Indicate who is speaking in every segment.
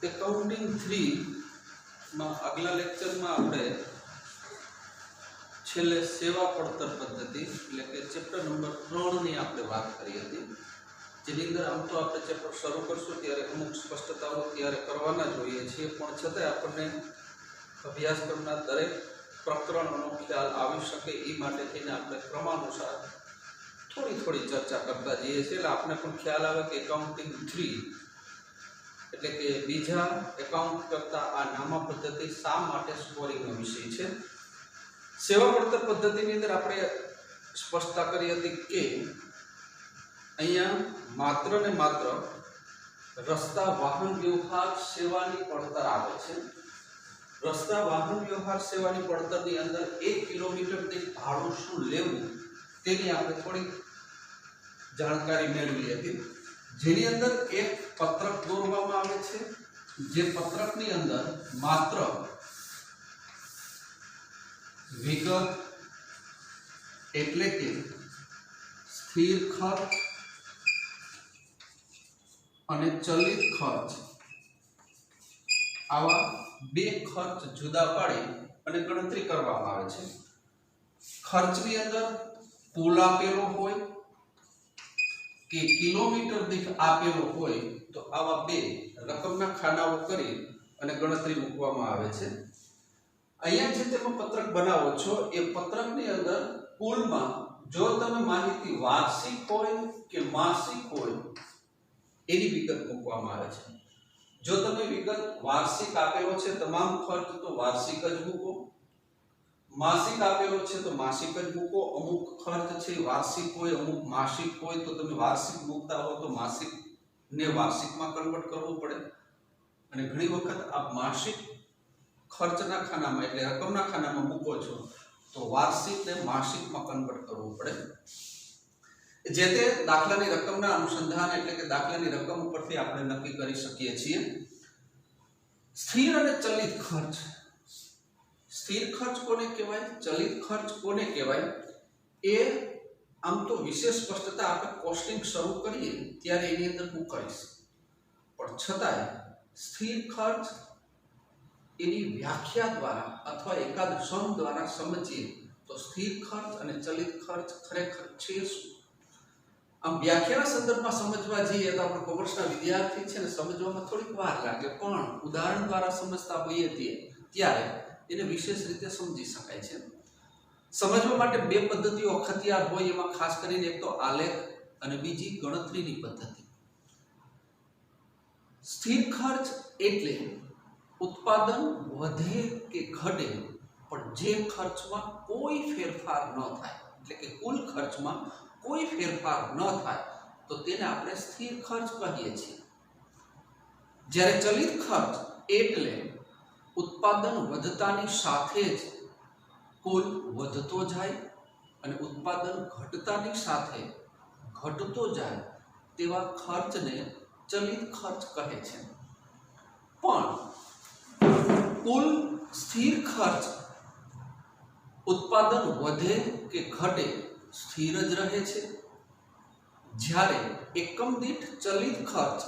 Speaker 1: Accounting 3 માં આગલા લેક્ચરમાં આપણે છેલ્લે સેવા પડતર પદ્ધતિ એટલે કે ચેપ્ટર નંબર 3 ની આપણે વાત કરી હતી, જેની અંદર આમ તો આપણે ચેપ્ટર શરૂ કરશું ત્યારે અમુક સ્પષ્ટતાઓ ત્યારે કરવાના જ હોઈએ છીએ, પણ છતાંય આપણને અભ્યાસક્રમના દરેક પ્રકરણોનો ખ્યાલ આવી શકે એ માટે થઈને આપણે ક્રમાનુસાર થોડી ચર્ચા કરતા જઈએ છીએ, એટલે આપણે પણ ખ્યાલ આવે કે એકાઉન્ટિંગ 3 એટલે કે બીજા એકાઉન્ટ કરતા આ નામા પદ્ધતિ શા માટે સ્કોરિંગનો વિષય છે। સેવા પડતર પદ્ધતિની અંદર આપણે સ્પષ્ટતા કરી હતી કે અહીંયા માત્ર ને માત્ર રસ્તા વાહન વ્યવહાર સેવાની પડતર આવે છે। રસ્તા વાહન વ્યવહાર સેવાની પડતરની અંદર 1 કિલોમીટર દીઠ ભાડું શું લેવું તેની આપણે થોડી જાણકારી મેળવી હતી, જેની અંદર એક પત્રક દોરવામાં આવે છે, જે પત્રકની અંદર માત્ર વિગત એટલે કે સ્થિર ખર્ચ અને ચલિત ખર્ચ આવા બે ખર્ચ જુદા પાડી અને ગણતરી કરવામાં આવે છે। ખર્ચની અંદર કુલ આપેલો હોય કે કિલોમીટર દીઠ આપેલો હોય તો આવા બે રકમના ખાનાઓ કરી અને ગણતરી મૂકવામાં આવે છે। અહીંયા જે તમે પત્રક બનાવો છો એ પત્રકની અંદર કુલમાં જો તમે માહિતી વાર્ષિક હોય કે માસિક હોય એની વિગત મૂકવામાં આવે છે। જો તમે વિગત વાર્ષિક આપેલો છે તમામ ખર્ચ તો વાર્ષિક જ મૂકો, માસિક આપેલો છે તો માસિક જ મૂકો, અમુક ખર્ચ છે વાર્ષિક હોય અમુક માસિક હોય તો તમે વાર્ષિક મૂકતા હો તો માસિક ને વાર્ષિકમાં કન્વર્ટ કરવું પડે, અને ઘણી વખત આપ માસિક ખર્ચના ખાનામાં એટલે રકમના ખાનામાં મૂકો છો તો વાર્ષિક ને માસિકમાં કન્વર્ટ કરવું પડે। જે તે દાખલાની રકમના અનુસંધાન એટલે કે દાખલાની રકમ ઉપરથી આપણે નક્કી કરી શકીએ છીએ। સ્થિર અને ચલિત ખર્ચ, સ્થિર ખર્ચ કોને કહેવાય, ચલિત ખર્ચ કોને કહેવાય, એ આમ તો વિશેષ સ્પષ્ટતા આપણે કોસ્ટિંગ શરૂ કરીએ ત્યારે એની અંદર હું કરીશ, પણ છતાંય સ્થિર ખર્ચ એની વ્યાખ્યા દ્વારા અથવા એકાદ સમ દ્વારા સમજીએ તો સ્થિર ખર્ચ અને ચલિત ખર્ચ ખરેખર છે શું। આમ વ્યાખ્યાના સંદર્ભમાં સમજવા જઈએ તો આપણે કોમર્સના વિદ્યાર્થી છે ને સમજવામાં થોડીક વાર લાગે, પણ ઉદાહરણ દ્વારા સમજતા હોઈએ ત્યારે એને વિશેષ રીતે સમજી શકાય છે। સમજવા માટે બે પદ્ધતિઓ અખત્યાર હોય, એમાં ખાસ કરીને એક તો આલેખ અને બીજી ગણતરીની પદ્ધતિ। સ્થિર ખર્ચ એટલે ઉત્પાદન વધે કે ઘટે પણ જે ખર્ચમાં કોઈ ફેરફાર ન થાય, એટલે કે કુલ ખર્ચમાં કોઈ ફેરફાર ન થાય તો તેને આપણે સ્થિર ખર્ચ કહીએ છીએ। જ્યારે ચલિત ખર્ચ એટલે ઉત્પાદન વધતાની સાથે જ કુલ વધતો જાય અને ઉત્પાદન ઘટતાની સાથે ઘટતો જાય તેવા ખર્ચને ચલિત ખર્ચ કહે છે। પણ કુલ સ્થિર ખર્ચ ઉત્પાદન વધે કે ઘટે સ્થિર જ રહે છે, જ્યારે એકમ દીઠ ચલિત ખર્ચ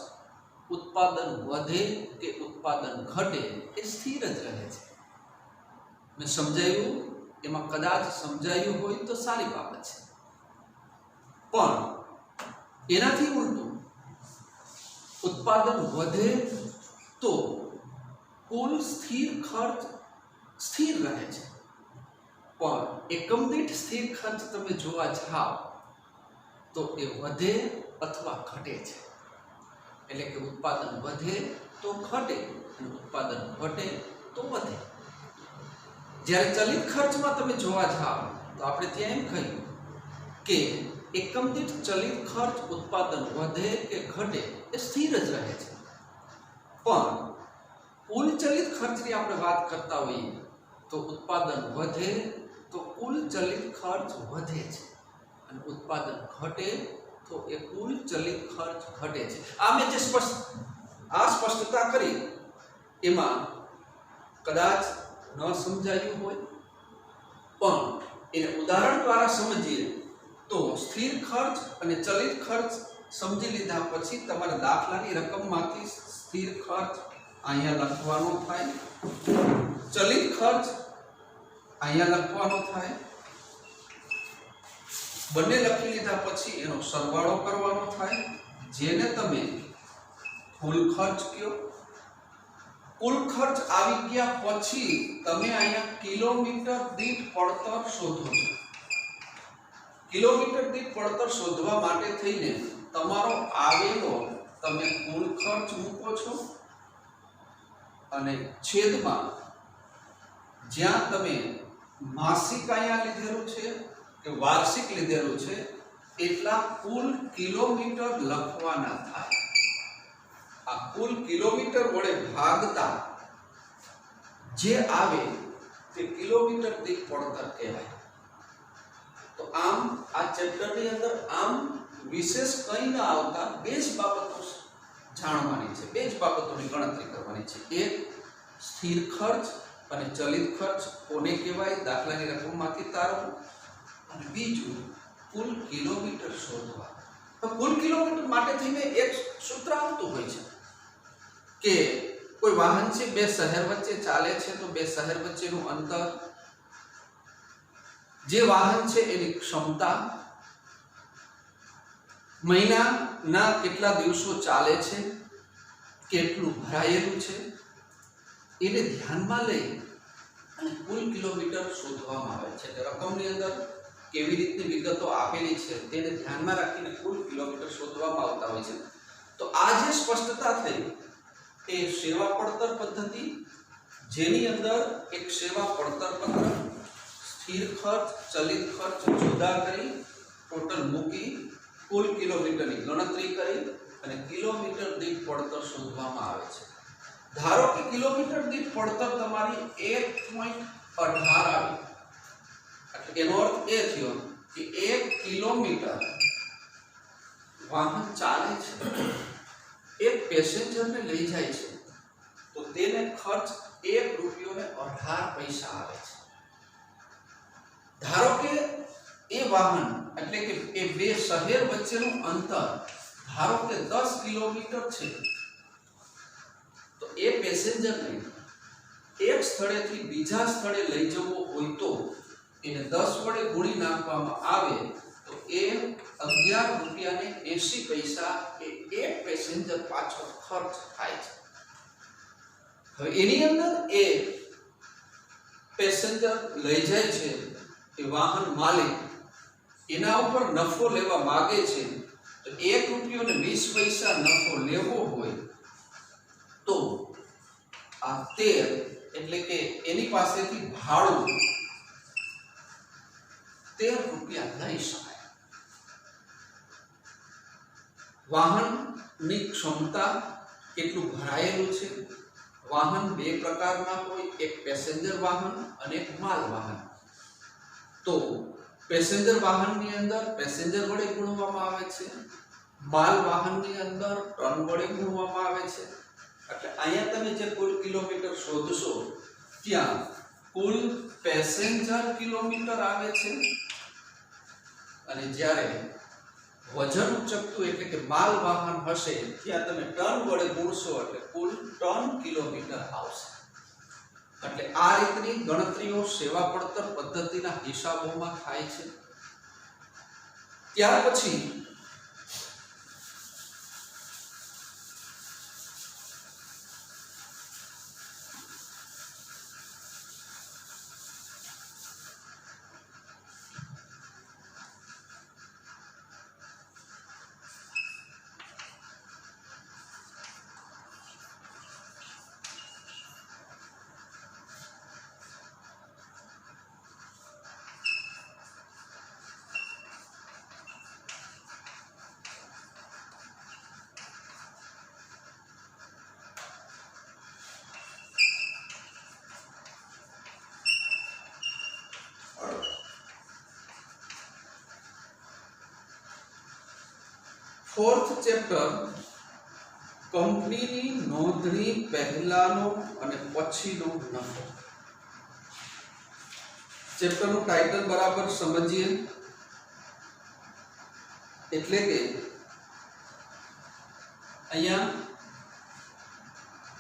Speaker 1: ઉત્પાદન વધે કે ઉત્પાદન ઘટે એ સ્થિર જ રહે છે। મેં સમજાયું, એમાં કદાચ સમજાયું હોય તો સારી બાબત છે, પણ એનાથી ઉલટું ઉત્પાદન વધે તો કુલ સ્થિર ખર્ચ સ્થિર રહે છે, પણ એકમ દીઠ સ્થિર ખર્ચ તમે જોવા જાઓ તો એ વધે અથવા ઘટે છે, એટલે કે ઉત્પાદન વધે તો ઘટે અને ઉત્પાદન ઘટે તો વધે। જ્યારે ચલિત ખર્ચમાં તમે જોવા જાઓ તો આપણે ત્યાં એમ કહ્યું કે એકમ દીઠ ચલિત ખર્ચ ઉત્પાદન વધે કે ઘટે એ સ્થિર જ રહે છે, પણ કુલ ચલિત ખર્ચની આપણે વાત કરતા હોઈએ તો ઉત્પાદન વધે તો કુલ ચલિત ખર્ચ વધે છે અને ઉત્પાદન ઘટે તો એ કુલ ચલિત ખર્ચ ઘટે છે। આ મેં જે સ્પષ્ટતા કરી એમાં કદાચ ન સમજાયું હોય, પણ એને ઉદાહરણ દ્વારા સમજીએ તો સ્થિર ખર્ચ અને ચલિત ખર્ચ સમજી લીધા પછી તમારા દાખલાની રકમમાંથી સ્થિર ખર્ચ અહીંયા લખવાનો થાય, ચલિત ખર્ચ અહીંયા લખવાનો થાય। બંને લખી લીધા પછી એનો સરવાળો કરવાનો થાય, જેને તમે કુલ ખર્ચ કહો। કુલ ખર્ચ આવી ગયા પછી તમે અહીંયા કિલોમીટર દીઠ પડતર શોધો છો। કિલોમીટર દીઠ પડતર શોધવા માટે થઈને તમારો આવેલો તમે કુલ ખર્ચ મૂકો છો અને છેદમાં જ્યાં તમે માસિક અહીંયા લીધેલું છે કે વાર્ષિક લીધેલું છે એટલા કુલ કિલોમીટર લખવાના થાય। આ કુલ કિલોમીટર વડે ભાગતા જે આવે તે કિલોમીટર દીઠ પડતર કહેવાય। તો આમ આ ચેપ્ટરની અંદર આમ વિશેષ કંઈ ના આવતા બે જ બાબતો જાણવાની છે, બે જ બાબતોની ગણતરી કરવાની છે। એક સ્થિર ખર્ચ અને ચલિત ખર્ચ કોને કહેવાય દાખલાની રકમમાંથી તારવો, અને બીજું કુલ કિલોમીટર શોધવા। તો કુલ કિલોમીટર માટે થઈને એક સૂત્ર આવતું હોય છે કે કોઈ વાહન છે બે શહેર વચ્ચે ચાલે છે તો બે શહેર વચ્ચેનું અંતર, જે વાહન છે એની ક્ષમતા, મહિનાના કેટલા દિવસો ચાલે છે, કેટલું ભરાયેલું છે, એને ધ્યાનમાં લઈ અને કુલ કિલોમીટર શોધવામાં આવે છે। રકમની અંદર કેવી રીતની વિગતો આપેલી છે તેને ધ્યાનમાં રાખીને કુલ કિલોમીટર શોધવામાં આવતા હોય છે। તો આ જે સ્પષ્ટતા થઈ એ સેવા પડતર પદ્ધતિ, જેની અંદર એક સેવા પડતર પત્રક, સ્થિર ખર્ચ ચલિત ખર્ચ જુદા કરી ટોટલ મૂકી કુલ કિલોમીટરની ગણતરી કરી અને કિલોમીટર દીઠ પડતર શોધવામાં આવે છે। ધારો કે કિલોમીટર દીઠ પડતર તમારી 1.18 આવી, એટલે એનો અર્થ એ થયો કે 1 કિલોમીટર વાહન ચાલે છે, એક પેસેન્જરને લઈ જાય છે તો તેને ખર્ચ 1 રૂપિયો ને 18 પૈસા આવે છે। ધારો કે એ વાહન એટલે કે એ બે શહેર વચ્ચેનું અંતર ધારો કે 10 કિલોમીટર છે તો એ પેસેન્જરને એક સ્થળેથી બીજા સ્થળે લઈ જવો હોય તો એને 10 વડે ગુણી નાખવામાં આવે તો એ 11 રૂપિયા ને 80 પૈસા એ એક પેસેન્જર પાછળ ખર્ચ થાય છે। હવે એની અંદર એ પેસેન્જર લઈ જાય છે એ વાહન માલિક એના ઉપર નફો લેવા માંગે છે તો 1 રૂપિયો ને 20 પૈસા નફો લેવો હોય તો આ 13 એટલે કે એની પાસેથી ભાડું 13 રૂપિયા લઈ શકાય। વાહનની ક્ષમતા કેટલું ભરાયેલું છે, વાહન બે પ્રકારના હોય, એક પેસેન્જર વાહન અને એક માલ વાહન। તો પેસેન્જર વાહનની અંદર પેસેન્જર વડે ગુણવામાં આવે છે, માલ વાહનની અંદર ટન વડે ગુણવામાં આવે છે। એટલે અહીંયા તમે જે કુલ કિલોમીટર શોધશો ત્યાં કુલ પેસેન્જર કિલોમીટર આવે છે અને જ્યારે વજન ઉચકતું એટલે કે માલ વાહન હશે ત્યાં તમે ટન વડે ગુણશો એટલે કુલ ટન કિલોમીટર આવશે। એટલે આ રીતની ગણતરીઓ સેવા પડતર પદ્ધતિના હિસાબોમાં થાય છે। ત્યાર પછી फोर्थ चैप्टर कंपनी नोंधणी पहलानो अने पछीनो नफो। चैप्टर નું टाइटल बराबर समझिए એટલે કે અહીંયા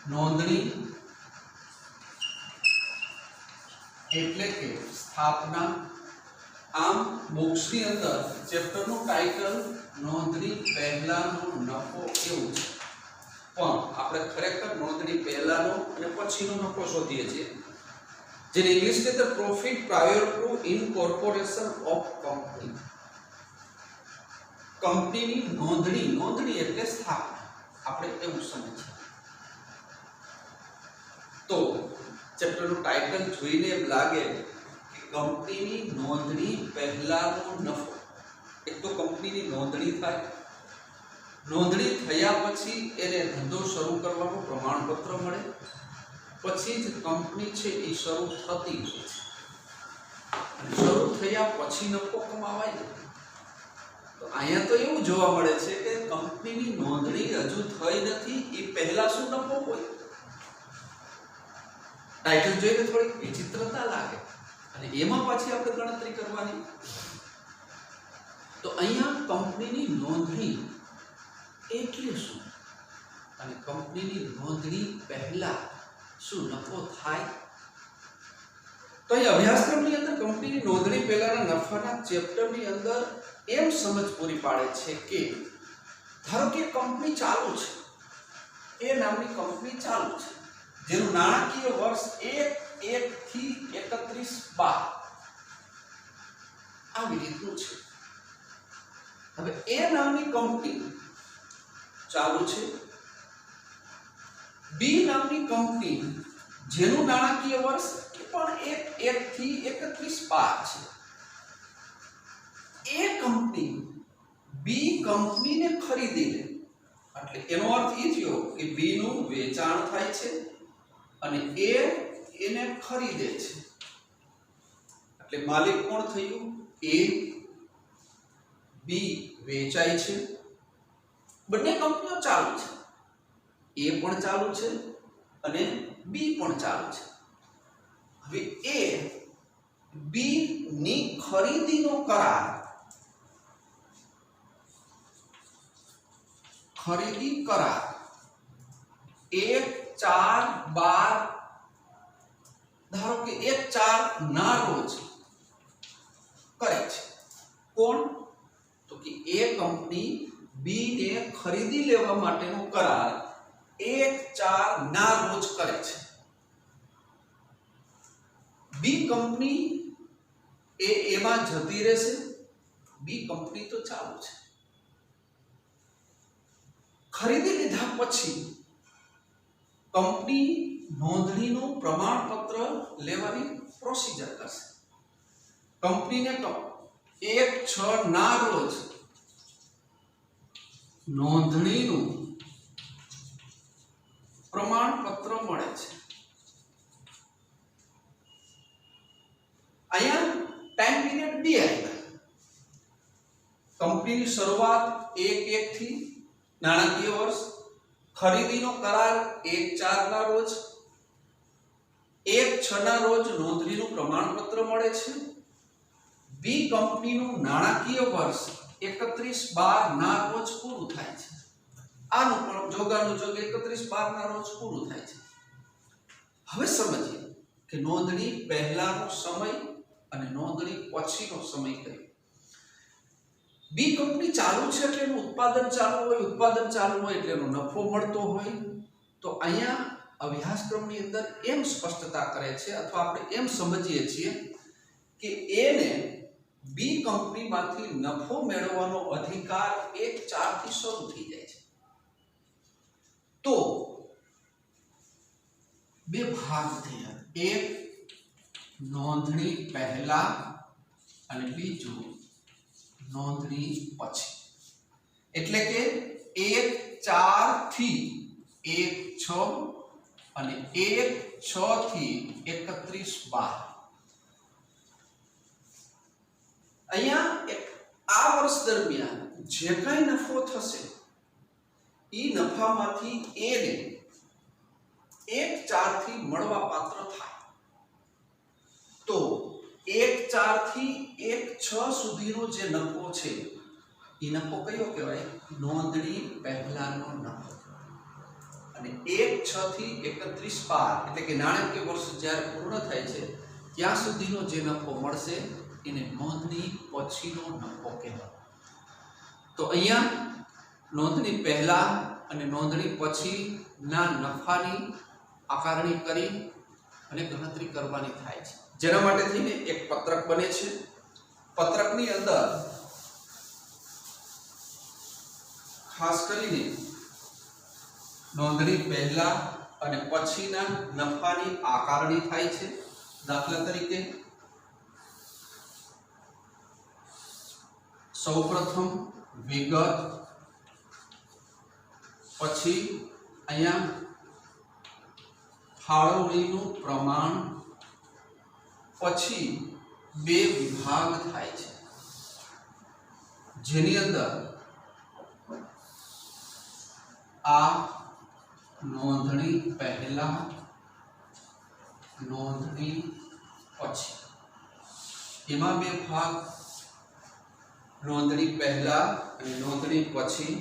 Speaker 1: નોંધણી એટલે કે સ્થાપના. આમ બોક્સની અંદર ચેપ્ટરનું ટાઇટલ નોંધણી પહેલાનો નફો એવું છે, પણ આપણે ખરેખર નોંધણી પહેલાનો અને પછીનો નફો શોધીએ છીએ, જેને ઇંગ્લિશની અંદર profit prior to incorporation of company. કંપનીની નોંધણી, નોંધણી એટલે સ્થાપના, આપણે એવું સમજીએ. તો ચેપ્ટરનું ટાઇટલ જોઈને એમ લાગે કે કંપનીની નોંધણી પહેલાનો નફો. એક તો કંપનીની નોંધણી થાય, નોંધણી થયા પછી એને ધંધો શરૂ કરવાનું પ્રમાણપત્ર મળે, પછી જ કંપની છે એ શરૂ થતી હોય છે. શરૂ થયા પછી નફો કમાવાય. તો અહીંયા તો એવું જોવા મળે છે કે કંપનીની નોંધણી હજુ થઈ નથી એ પહેલા શું નફો હોય. ટાઇટલ જોઈને થોડી વિચિત્રતા લાગે અને એમાં પાછી આપણે ગણતરી કરવાની. તો અહીંયા કંપનીની નોંધણી એટલે શું અને કંપનીની નોંધણી પહેલા શું નફો થાય. તો અહીં અભ્યાસક્રમની અંદર કંપનીની નોંધણી પહેલાના નફાના ચેપ્ટરની અંદર એમ સમજ પૂરી પાડે છે કે ધારો કે કંપની ચાલુ છે, એ નામની કંપની ચાલુ છે, જેનું નાણાકીય વર્ષ 1 થી 31/12 આવી રીતનું છે. હવે એ નામની કંપની ચાલુ છે, બી નામની કંપની જેનું નાણાકીય વર્ષ પણ 1 થી 31/12 છે. એ કંપની બી કંપનીને ખરીદી લે, એટલે એનો અર્થ એ થયો કે બી નું વેચાણ થાય છે અને એ એને ખરીદે છે. એટલે માલિક કોણ થયું? એ. બી વેચાય છે. બંને કંપનીઓ ચાલુ છે, એ પણ ચાલુ છે અને બી પણ ચાલુ છે. હવે એ બી ની ખરીદીનો કરાર, ખરીદી કરાર 1/4/12 ધારો કે 1/4 ના રોજ કરે છે. કોણ? તો કે એ કંપની બી ને ખરીદી લેવા માટેનો કરાર 1/4 ના રોજ કરે છે. બી કંપની એમાં જતી રહેશે. બી કંપની તો ચાલુ છે. ખરીદી લીધા પછી કંપની નોંધણીનું પ્રમાણપત્ર લેવાની પ્રોસીજર કરશે. કંપનીને 1/6 ના રોજ નોંધણીનું પ્રમાણપત્ર મળે છે. અહીંયા ટાઈમ પીરિયડ 2 આવ્યા. કંપનીની શરૂઆત 1/1 થી નાણાકીય વર્ષ, ખરીદીનો કરાર 1/4 ના રોજ, 1/6 ના રોજ નોંધણીનું પ્રમાણપત્ર મળે છે. બી કંપનીનું નાણાકીય વર્ષ 31/12 ના રોજ પૂરું થાય છે. આનું પણ જોગાનું જોગ 31/12 ના રોજ પૂરું થાય છે. હવે સમજીએ કે નોંધણી પહેલાનો સમય અને નોંધણી પછીનો સમય કયો. બી કંપની ચાલુ છે એટલે એનું ઉત્પાદન ચાલુ હોય, ઉત્પાદન ચાલુ હોય એટલે એનો નફો મળતો હોય. તો અહીંયા અભ્યાસક્રમની અંદર એમ સ્પષ્ટતા કરે છે અથવા આપણે એમ સમજીએ છીએ કે એને બી કંપનીમાંથી નફો મેળવવાનો અધિકાર 1/4 થી શરૂ થઈ જાય છે. તો બે ભાગ થયા, એક નોંધણી પહેલા અને બીજું નોંધણી પછી. એટલે કે 1/4 થી 1/6 અને 1/6 થી 31/12. અહીંયા આ વર્ષ દરમિયાન જે કાંઈ નફો થશે એ નફામાંથી એને 1/4 થી મળવા પાત્ર થાય. તો 1/4 થી 1/6 સુધીનો જે નફો છે એ નફો કયો કહેવાય? નોંધણી પહેલાનો નફો. અને 1/6 થી 31/12 એટલે કે નાણાકીય વર્ષ જ્યારે પૂર્ણ થાય છે ત્યાં સુધીનો જે નફો મળશે એને નોંધણી પછીનો નફો કહેવાય. તો અહીંયા નોંધણી પહેલા અને નોંધણી પછીના નફાની આકારણી કરી અને ગણતરી કરવાની થાય છે, જેના માટે થઈને એક પત્રક બને છે. પત્રકની અંદર ખાસ કરીને નોંધણી પહેલા અને પછીના નફાની આકારણી થાય છે. દાખલા તરીકે સૌપ્રથમ વિગત, પછી અહીંયા ફાળવણીનું પ્રમાણ, પછી બે વિભાગ થાય છે જેની અંદર આ નોંધણી પહેલા, નોંધણી પછી, એમાં બે ભાગ, નોંધણી પહેલા અને નોંધણી પછી,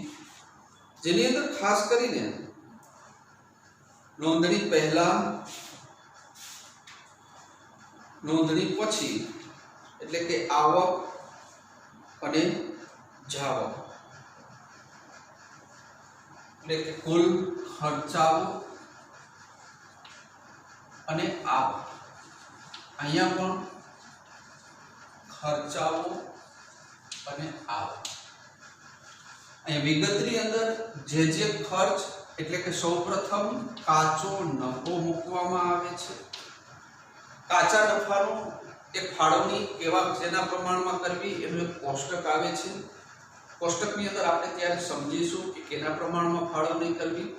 Speaker 1: જેની અંદર ખાસ કરીને નોંધણી પહેલા, નોંધણી પછી એટલે કે આવક અને જાવક એટલે કે કુલ ખર્ચાઓ અને આવક. અહીંયા પણ ખર્ચાઓ અને આવક. અહીંયા વિગતની અંદર જે ખર્ચ એટલે કે સૌપ્રથમ કાચો નફો મૂકવામાં આવે છે. કાચા નફાનો એક ફાળવણી કેવા જેના પ્રમાણમાં કરવી એનું એક કોષ્ટક આવે છે. કોષ્ટકની અંદર આપણે ત્યારે સમજીશું કે કેના પ્રમાણમાં ફાળવણી કરવી.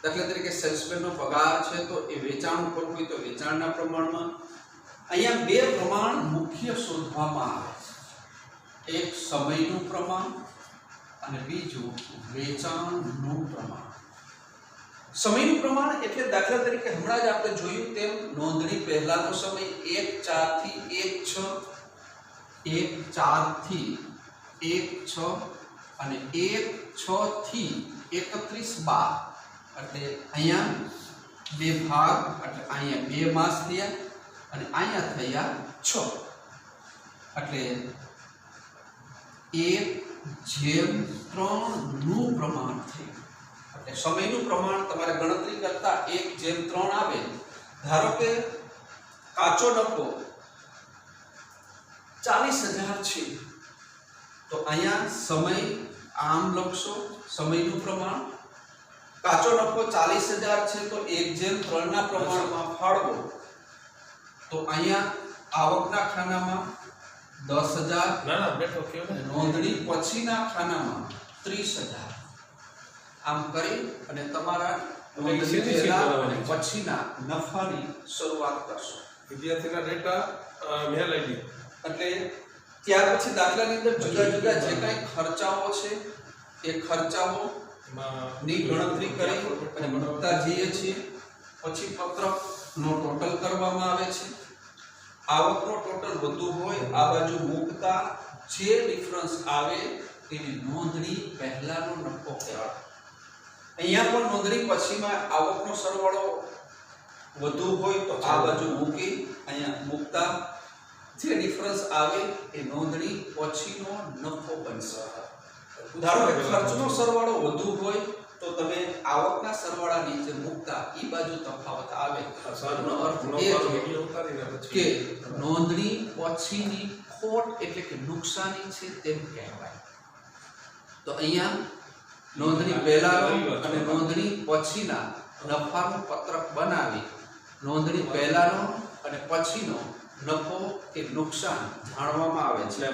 Speaker 1: દાખલા તરીકે સેલ્સમેનનો પગાર છે તો એ વેચાણ કરવું હોય તો વેચાણના પ્રમાણમાં. અહીંયા બે પ્રમાણ મુખ્ય શોધવામાં આવે છે, એક સમયનું પ્રમાણ અને બીજું વેચાણનું પ્રમાણ. સમયનું પ્રમાણ એટલે દાખલા તરીકે હમણાં જ આપણે જોયું તેમ નોંધણી પહેલાનો સમય 1/4 થી 1/6, 1/4 થી 1/6 અને 1/6 થી 31/12 એટલે અહીંયા બે ભાગ એટલે અહીંયા 2 માસ થયા અને અહીંયા થયા 6 એટલે 1/3 નું પ્રમાણ થયું. એટલે સમયનું પ્રમાણ તમારે ગણતરી કરતા 1/3 આવે. ધારો કે કાચો નફો 40,000 છે તો અહીંયા સમય આમ લખશો, સમયનું પ્રમાણ. કાચો નફો 40,000 છે તો 1/3 ના પ્રમાણમાં ફાળવો તો અહીંયા આવકના ખાનામાં 10,000, નોંધણી પછીના ખાનામાં 30,000. આમ કરી અને તમારા નોંધણી પહેલા અને પછીના નફાની શરૂઆત કરશો.
Speaker 2: વિદ્યાર્થીના ડેટા મેલ આઈડી
Speaker 1: એટલે ત્યાર પછી દાખલાની અંદર જુદા જુદા જે કાંઈ ખર્ચાઓ છે એ ખર્ચાઓ ની ગણતરી કરી અને મૂકતા જઈએ છીએ. પછી પત્રકનો ટોટલ કરવામાં આવે છે. આવકનો ટોટલ વધુ હોય આ બાજુ મૂકતા જે ડિફરન્સ આવે તેની નોંધણી પહેલાનો નફો કહેવાય. અહીંયા પણ નોંધણી પછીમાં આવકનો સરવાળો વધુ હોય તો આ બાજુ મૂકી અહીંયા મૂકતા જે ડિફરન્સ આવે એ નોંધણી પછીનો નફો બનશે. ધારો કે ખર્ચનો સરવાળો વધુ હોય તો તમે આવકના સરવાળા નીચે મૂકતા ઈ બાજુ તફાવત આવે. એનો અર્થ એ કે નોંધણી પછીની ખોટ એટલે કે નુકસાની છે તેમ કહેવાય. તો અહીંયા નોંધણી પહેલાનો અને નોંધણી પછીના નફાનું પત્રક બનાવી નોંધણી પહેલાનો અને પછીનો નફો કે નુકસાન જાણવામાં આવે છે.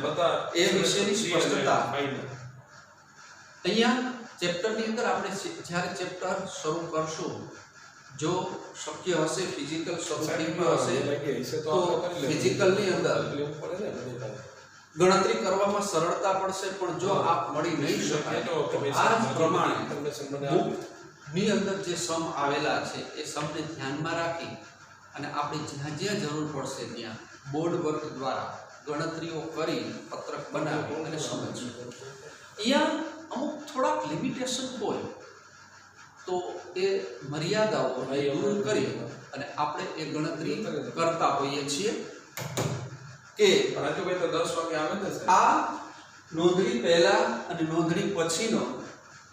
Speaker 1: એ વિશેની સ્પષ્ટતા અહીંયા ચેપ્ટરની અંદર આપણે જ્યારે ચેપ્ટર શરૂ કરશું જો શક્ય હશે ફિઝિકલ શરૂ થઈ ગયો હશે તો ફિઝિકલની અંદર ગણતરી કરવામાં સરળતા પડશે. પણ જો આપ મળી નહીં શકાય તો આ જ પ્રમાણે બુકની અંદર જે સમ આવેલા છે એ સમને ધ્યાનમાં રાખી અને આપણે જ્યાં જ્યાં જરૂર પડશે ત્યાં બોર્ડ વર્ક દ્વારા ગણતરીઓ કરી પત્રક બનાવી અને સમજવું. અહીંયા અમુક થોડાક લિમિટેશન હોય તો એ મર્યાદાઓ દૂર કરી અને આપણે એ ગણતરી કરતા હોઈએ છીએ કે
Speaker 2: રાજુભાઈ તો 10 વાગે આવે ને સાહેબ.
Speaker 1: આ નોંધણી પહેલા અને નોંધણી પછીનો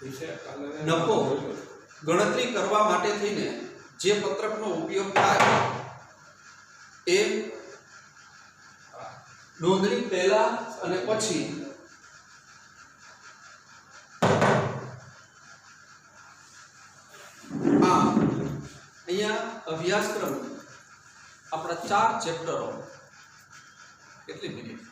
Speaker 2: વિશે કાલે
Speaker 1: નફો ગણતરી કરવા માટે થઈને જે પત્રકનો ઉપયોગ થાય એ નોંધણી પહેલા અને પછી અહીંયા અભ્યાસક્રમ આપણા 4 ચેપ્ટરો કેટલી મિનિટ